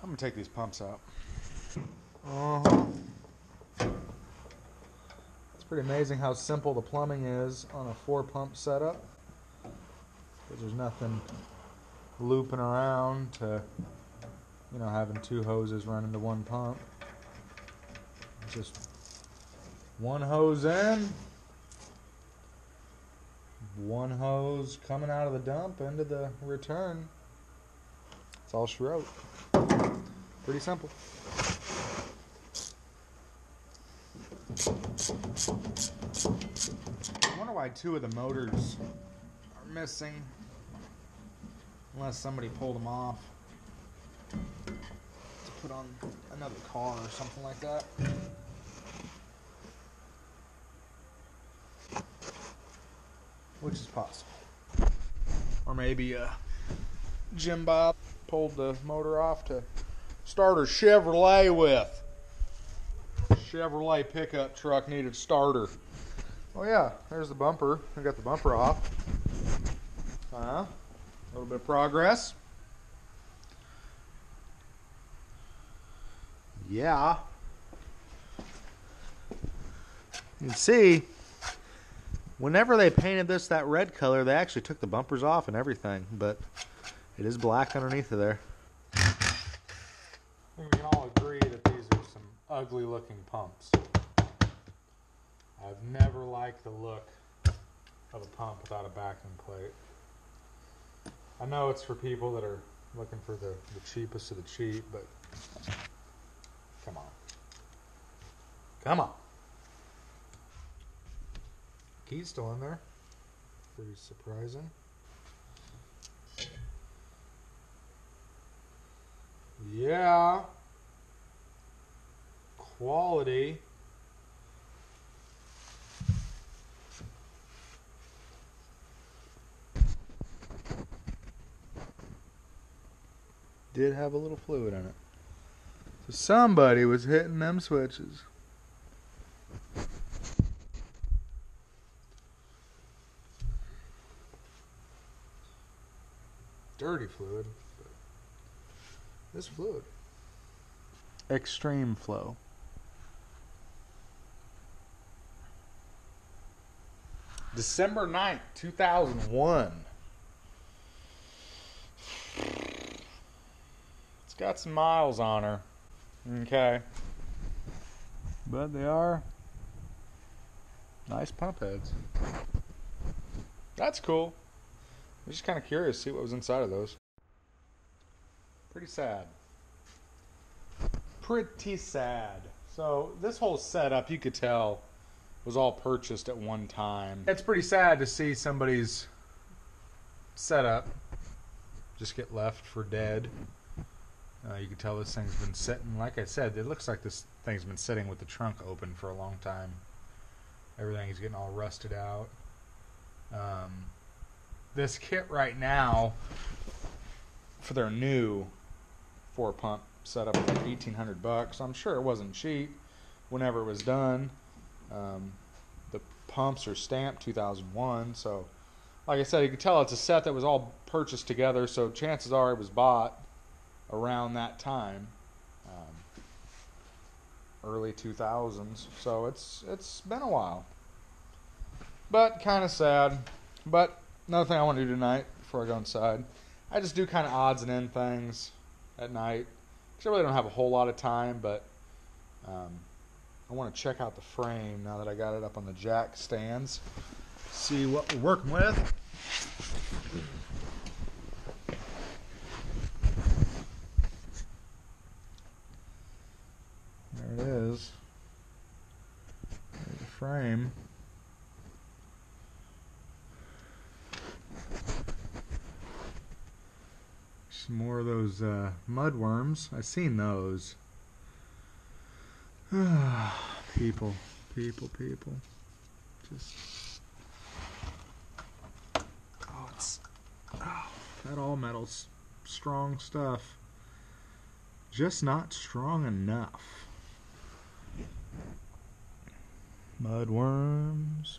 I'm gonna take these pumps out. It's pretty amazing how simple the plumbing is on a 4-pump setup, because there's nothing looping around to, you know, having 2 hoses run into 1 pump. It's just 1 hose in, 1 hose coming out of the dump into the return. That's all she wrote. Pretty simple. I wonder why 2 of the motors are missing, unless somebody pulled them off to put on another car or something like that. Which is possible. Or maybe Jim Bob pulled the motor off to start her Chevrolet with. Chevrolet pickup truck needed starter. Oh yeah, there's the bumper. I got the bumper off. A little bit of progress. Yeah. You can see, whenever they painted this that red color, they actually took the bumpers off and everything, but it is black underneath of there. I think we can all agree that these are some ugly looking pumps. I've never liked the look of a pump without a backing plate. I know it's for people that are looking for the cheapest of the cheap, but come on. Come on. Key's still in there. Pretty surprising. Yeah. Quality. Did have a little fluid in it. So somebody was hitting them switches. Dirty fluid, but this fluid. Extreme flow. December 9th, 2001. It's got some miles on her. Okay. But they are nice pump heads. That's cool. I'm just kind of curious to see what was inside of those. Pretty sad. Pretty sad. So this whole setup, you could tell, was all purchased at one time. It's pretty sad to see somebody's setup just get left for dead. You can tell this thing's been sitting, like I said, it looks like this thing's been sitting with the trunk open for a long time. Everything is getting all rusted out. This kit right now for their new 4-pump setup was like $1,800. I'm sure it wasn't cheap whenever it was done. The pumps are stamped 2001, so like I said, you can tell it's a set that was all purchased together, so chances are it was bought around that time, early 2000s. So it's been a while, but kind of sad. But another thing I want to do tonight before I go inside, I just do kind of odds and end things at night because I really don't have a whole lot of time, but I want to check out the frame now that I got it up on the jack stands, see what we're working with. There it is. There's the frame. Some more of those mud worms. I've seen those. People. Just. That all metal's strong stuff. Just not strong enough. Mud worms.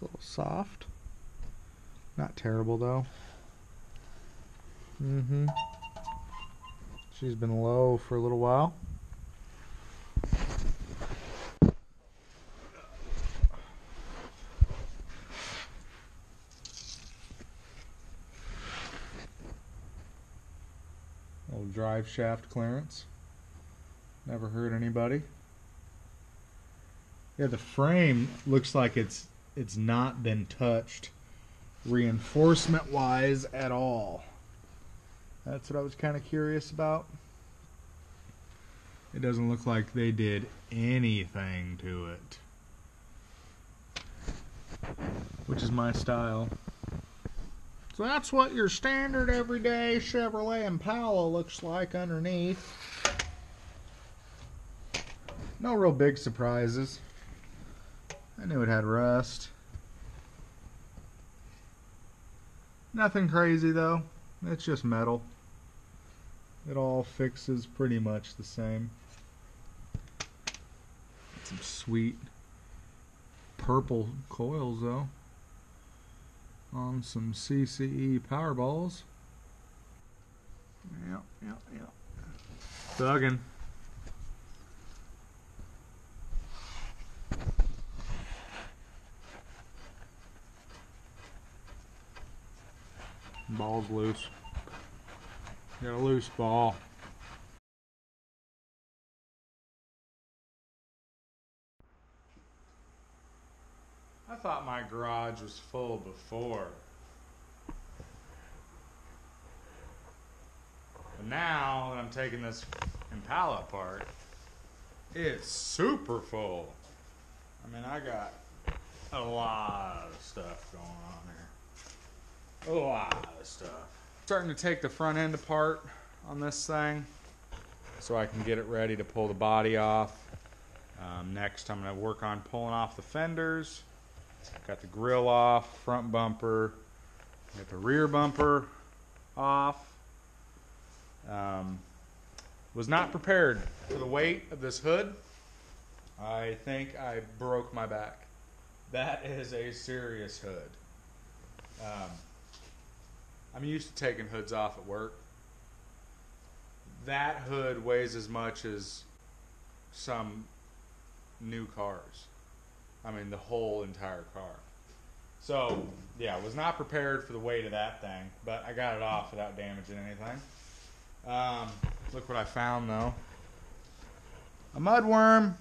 It's a little soft. Not terrible though. She's been low for a little while. Little drive shaft clearance. Never hurt anybody. Yeah, the frame looks like it's not been touched reinforcement wise at all. That's what I was kind of curious about. It doesn't look like they did anything to it, which is my style. So that's what your standard everyday Chevrolet Impala looks like underneath. No real big surprises. I knew it had rust. Nothing crazy though. It's just metal. It all fixes pretty much the same. Some sweet purple coils though on some CCE power balls. Yep. Thuggin'. Ball's loose. Got a loose ball. I thought my garage was full before. But now that I'm taking this Impala apart, it's super full. I mean, I got a lot of stuff going on here. A lot of stuff. Starting to take the front end apart on this thing so I can get it ready to pull the body off. Next, I'm going to work on pulling off the fenders. Got the grill off, front bumper, got the rear bumper off. Was not prepared for the weight of this hood. I think I broke my back. That is a serious hood. I'm used to taking hoods off at work. That hood weighs as much as some new cars. I mean, the whole entire car. So, yeah, was not prepared for the weight of that thing, but I got it off without damaging anything. Look what I found, though. A mudworm.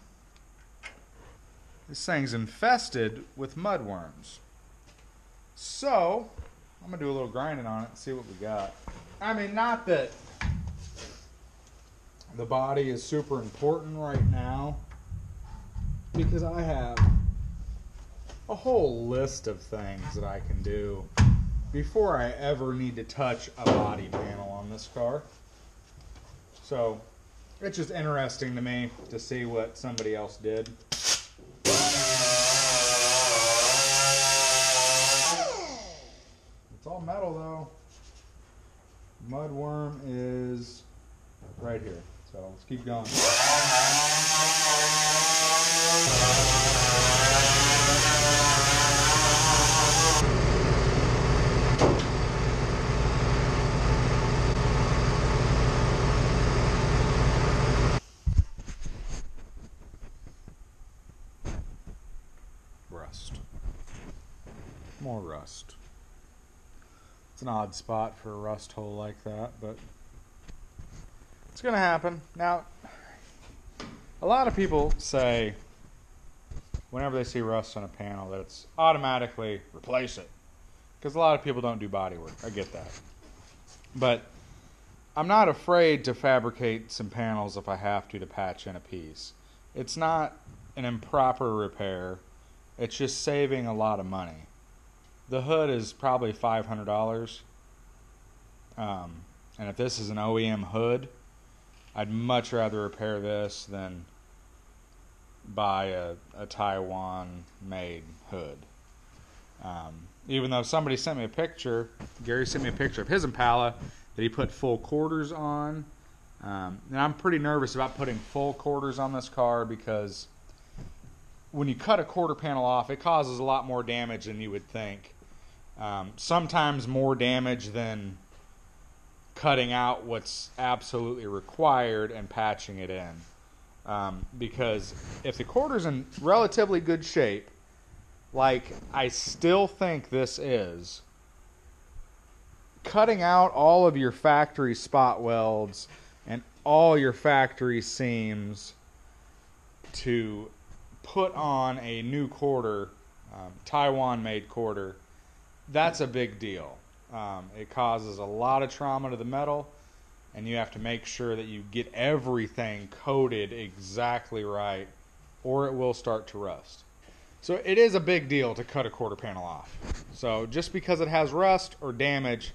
This thing's infested with mudworms. So, I'm going to do a little grinding on it and see what we got. I mean, not that the body is super important right now, because I have a whole list of things that I can do before I ever need to touch a body panel on this car. So it's just interesting to me to see what somebody else did. It's all metal though. Mudworm is right here. So let's keep going. Rust. More rust. It's an odd spot for a rust hole like that, but it's going to happen. Now, a lot of people say whenever they see rust on a panel that it's automatically replace it, because a lot of people don't do body work. I get that. But I'm not afraid to fabricate some panels if I have to patch in a piece. It's not an improper repair. It's just saving a lot of money. The hood is probably $500. And if this is an OEM hood, I'd much rather repair this than buy a Taiwan-made hood. Even though somebody sent me a picture, Gary sent me a picture of his Impala that he put full quarters on. And I'm pretty nervous about putting full quarters on this car because when you cut a quarter panel off, it causes a lot more damage than you would think. Sometimes more damage than cutting out what's absolutely required and patching it in. Because if the quarter's in relatively good shape, like I still think this is, cutting out all of your factory spot welds and all your factory seams to put on a new quarter, Taiwan-made quarter, that's a big deal. It causes a lot of trauma to the metal, and you have to make sure that you get everything coated exactly right, or it will start to rust. So it is a big deal to cut a quarter panel off. So just because it has rust or damage,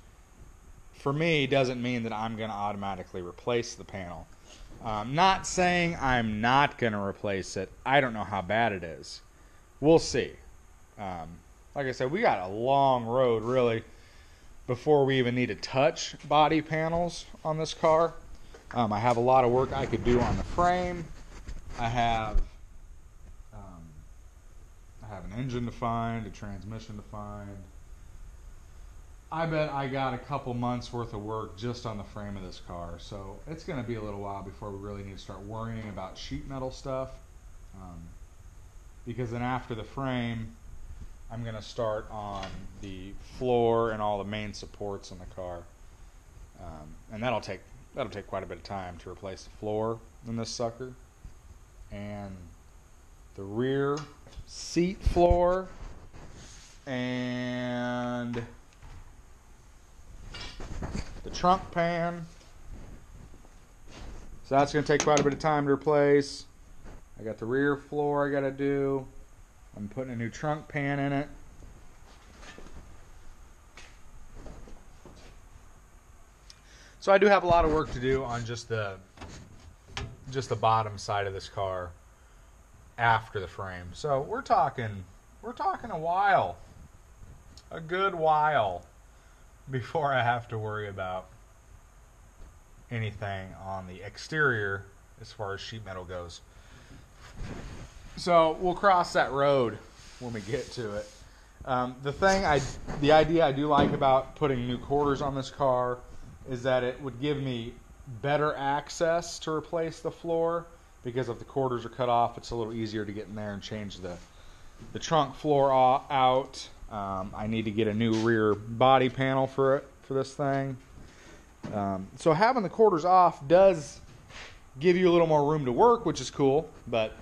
for me, doesn't mean that I'm going to automatically replace the panel. Not saying I'm not going to replace it. I don't know how bad it is. We'll see. Like I said, we got a long road, really, before we even need to touch body panels on this car. I have a lot of work I could do on the frame. I have an engine to find, a transmission to find. I bet I got a couple months worth of work just on the frame of this car, so it's going to be a little while before we really need to start worrying about sheet metal stuff. Because then after the frame, I'm going to start on the floor and all the main supports in the car, and that'll take quite a bit of time to replace the floor in this sucker, and the rear seat floor, and the trunk pan. So that's going to take quite a bit of time to replace. I got the rear floor I got to do. I'm putting a new trunk pan in it. So I do have a lot of work to do on just the bottom side of this car after the frame. So we're talking a while, a good while, before I have to worry about anything on the exterior as far as sheet metal goes. So we'll cross that road when we get to it. The idea I do like about putting new quarters on this car is that it would give me better access to replace the floor, because if the quarters are cut off, it's a little easier to get in there and change the trunk floor out. I need to get a new rear body panel for this thing. So having the quarters off does give you a little more room to work, which is cool, but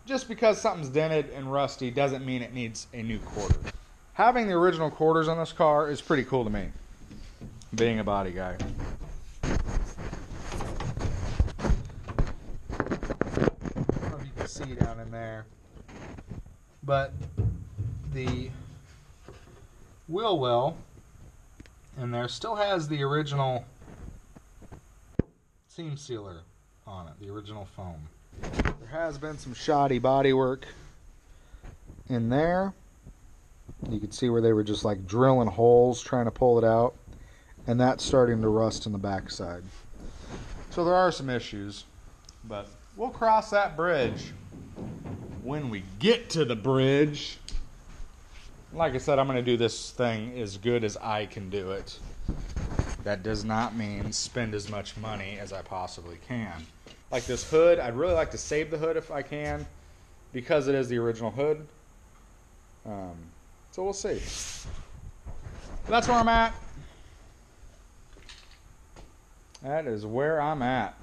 just because something's dented and rusty doesn't mean it needs a new quarter. Having the original quarters on this car is pretty cool to me, being a body guy. I don't know if you can see down in there, but the wheel well in there still has the original seam sealer on it, the original foam. There has been some shoddy body work in there. You can see where they were just like drilling holes trying to pull it out, and that's starting to rust in the backside. So there are some issues, but we'll cross that bridge when we get to the bridge. Like I said, I'm going to do this thing as good as I can do it. That does not mean spend as much money as I possibly can. Like this hood, I'd really like to save the hood if I can, because it is the original hood. So we'll see. But that's where I'm at. That is where I'm at.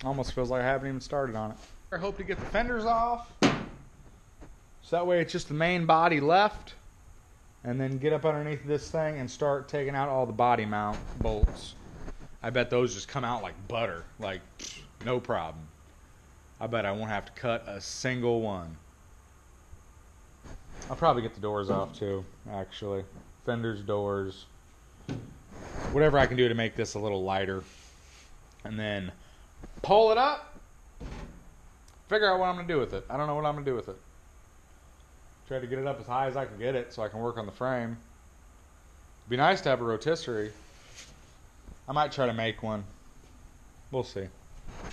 Almost feels like I haven't even started on it. I hope to get the fenders off, so that way it's just the main body left, and then get up underneath this thing and start taking out all the body mount bolts. I bet those just come out like butter, like no problem. I bet I won't have to cut a single one. I'll probably get the doors off too, actually. Fenders, doors, whatever I can do to make this a little lighter. And then pull it up, figure out what I'm going to do with it. I don't know what I'm going to do with it. Try to get it up as high as I can get it so I can work on the frame. It'd be nice to have a rotisserie. I might try to make one. We'll see.